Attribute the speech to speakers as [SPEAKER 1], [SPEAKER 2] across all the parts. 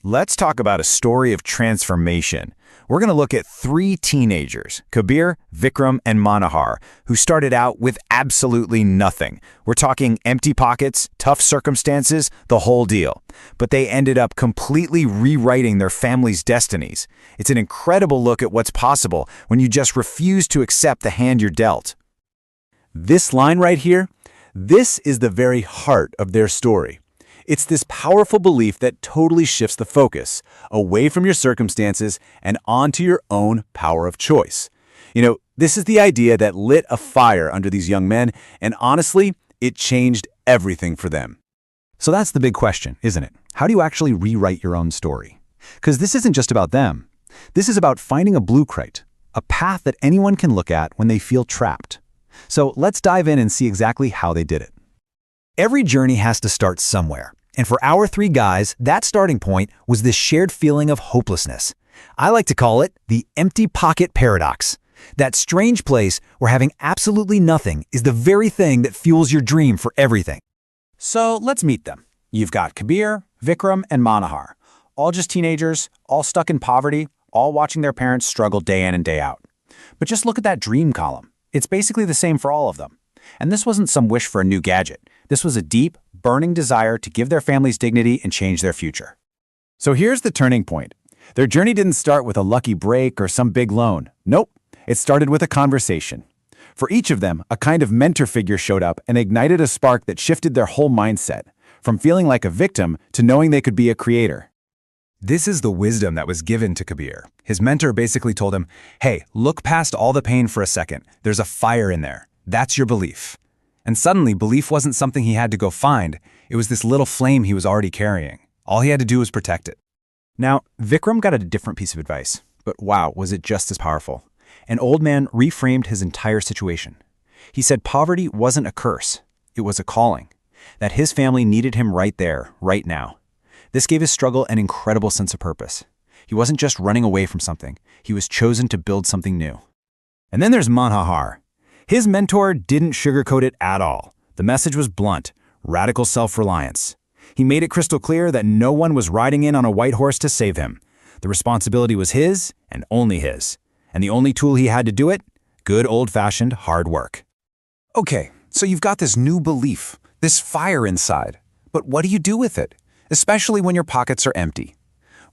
[SPEAKER 1] Let's talk about a story of transformation. We're going to look at three teenagers, Kabir, Vikram, and Manohar, who started out with absolutely nothing. We're talking empty pockets, tough circumstances, the whole deal. But they ended up completely rewriting their family's destinies. It's an incredible look at what's possible when you just refuse to accept the hand you're dealt.
[SPEAKER 2] This line right here, this is the very heart of their story. It's this powerful belief that totally shifts the focus away from your circumstances and onto your own power of choice. This is the idea that lit a fire under these young men, and honestly, it changed everything for them.
[SPEAKER 3] So that's the big question, isn't it? How do you actually rewrite your own story? Because this isn't just about them. This is about finding a blueprint, a path that anyone can look at when they feel trapped. So let's dive in and see exactly how they did it. Every journey has to start somewhere. And for our three guys, that starting point was this shared feeling of hopelessness. I like to call it the empty pocket paradox. That strange place where having absolutely nothing is the very thing that fuels your dream for everything.
[SPEAKER 1] So let's meet them. You've got Kabir, Vikram, and Manohar. All just teenagers, all stuck in poverty, all watching their parents struggle day in and day out. But just look at that dream column. It's basically the same for all of them. And this wasn't some wish for a new gadget. This was a deep, burning desire to give their families dignity and change their future.
[SPEAKER 2] So here's the turning point. Their journey didn't start with a lucky break or some big loan. Nope. It started with a conversation. For each of them, a kind of mentor figure showed up and ignited a spark that shifted their whole mindset, from feeling like a victim to knowing they could be a creator.
[SPEAKER 3] This is the wisdom that was given to Kabir. His mentor basically told him, hey, look past all the pain for a second. There's a fire in there. That's your belief. And suddenly, belief wasn't something he had to go find. It was this little flame he was already carrying. All he had to do was protect it.
[SPEAKER 1] Now, Vikram got a different piece of advice, but wow, was it just as powerful. An old man reframed his entire situation. He said poverty wasn't a curse, it was a calling, that his family needed him right there, right now. This gave his struggle an incredible sense of purpose. He wasn't just running away from something, he was chosen to build something new. And then there's Manohar. His mentor didn't sugarcoat it at all. The message was blunt, radical self-reliance. He made it crystal clear that no one was riding in on a white horse to save him. The responsibility was his and only his. And the only tool he had to do it? Good old-fashioned hard work.
[SPEAKER 3] Okay, so you've got this new belief, this fire inside. But what do you do with it? Especially when your pockets are empty.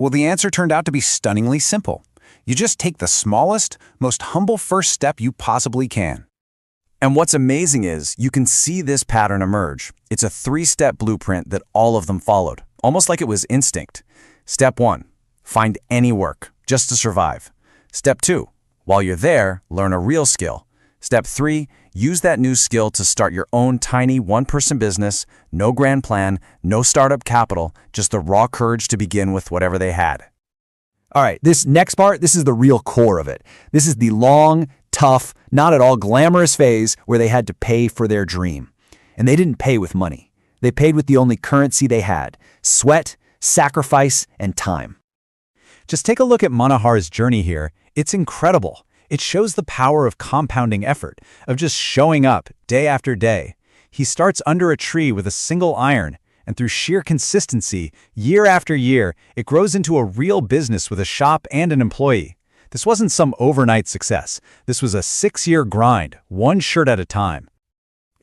[SPEAKER 3] Well, the answer turned out to be stunningly simple. You just take the smallest, most humble first step you possibly can. And what's amazing is you can see this pattern emerge. It's a 3-step blueprint that all of them followed, almost like it was instinct. Step 1, find any work, just to survive. Step 2, while you're there, learn a real skill. Step 3, use that new skill to start your own tiny one-person business, no grand plan, no startup capital, just the raw courage to begin with whatever they had.
[SPEAKER 2] All right, this next part, this is the real core of it. This is the long, tough, not at all glamorous phase where they had to pay for their dream. And they didn't pay with money. They paid with the only currency they had: sweat, sacrifice, and time. Just take a look at Manohar's journey here. It's incredible. It shows the power of compounding effort, of just showing up day after day. He starts under a tree with a single iron, and through sheer consistency, year after year, it grows into a real business with a shop and an employee. This wasn't some overnight success. This was a 6-year grind, one shirt at a time.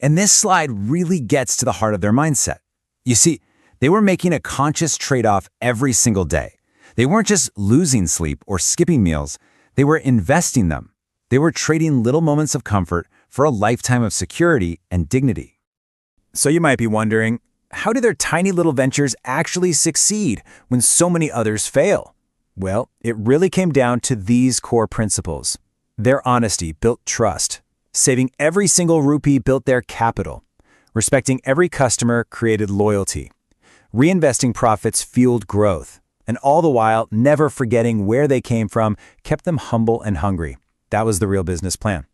[SPEAKER 3] And this slide really gets to the heart of their mindset. You see, they were making a conscious trade-off every single day. They weren't just losing sleep or skipping meals. They were investing them. They were trading little moments of comfort for a lifetime of security and dignity.
[SPEAKER 1] So you might be wondering, how do their tiny little ventures actually succeed when so many others fail? Well, it really came down to these core principles. Their honesty built trust. Saving every single rupee built their capital. Respecting every customer created loyalty. Reinvesting profits fueled growth. And all the while, never forgetting where they came from kept them humble and hungry. That was the real business plan.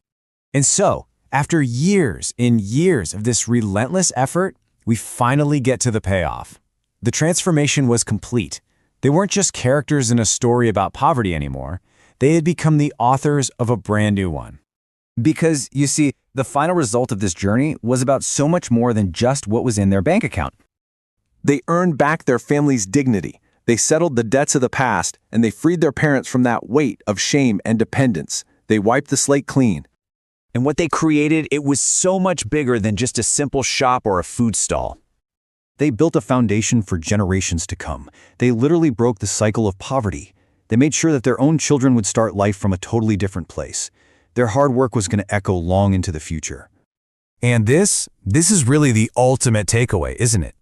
[SPEAKER 1] And so, after years and years of this relentless effort, we finally get to the payoff. The transformation was complete. They weren't just characters in a story about poverty anymore. They had become the authors of a brand new one. Because, you see, the final result of this journey was about so much more than just what was in their bank account.
[SPEAKER 4] They earned back their family's dignity, They settled the debts of the past, and they freed their parents from that weight of shame and dependence. They wiped the slate clean.
[SPEAKER 1] And what they created, it was so much bigger than just a simple shop or a food stall.
[SPEAKER 2] They built a foundation for generations to come. They literally broke the cycle of poverty. They made sure that their own children would start life from a totally different place. Their hard work was going to echo long into the future.
[SPEAKER 1] And this is really the ultimate takeaway, isn't it?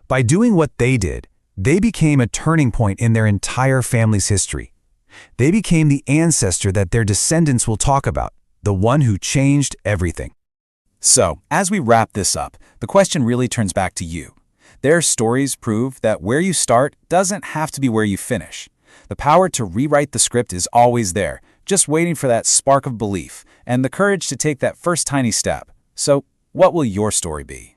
[SPEAKER 1] By doing what they did, they became a turning point in their entire family's history. They became the ancestor that their descendants will talk about, the one who changed everything. So, as we wrap this up, the question really turns back to you. Their stories prove that where you start doesn't have to be where you finish. The power to rewrite the script is always there, just waiting for that spark of belief and the courage to take that first tiny step. So, what will your story be?